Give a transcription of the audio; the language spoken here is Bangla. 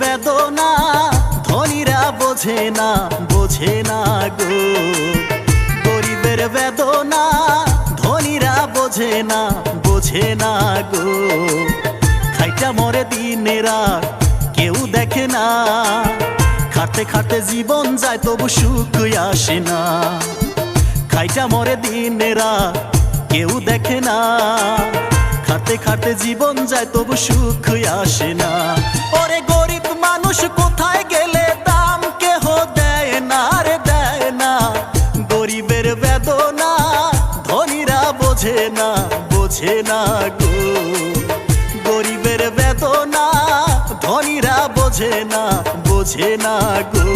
বেদনা ধনীরা বোঝে না, বোঝে না গো। গরিবের বেদনা ধনীরা বোঝে না, বোঝে না গো। খাইটা মরে দিনে রাত কেউ দেখে না, খাটতে খাটতে জীবন যায় তবু সুখ আসে না। খাইটা মরে দিনে রাত কেউ দেখে না, খাটতে খাটতে জীবন যায় তবু সুখ আসে না। ওরে গরিব মানুষ কোথায় গেলে দাম কেহ দেয় না রে, দেয় না। গরিবের বেদনা ধনীরা বোঝে না, বোঝে না গো। গরিবের বেদনা ধনীরা বোঝে না, বোঝে না গো।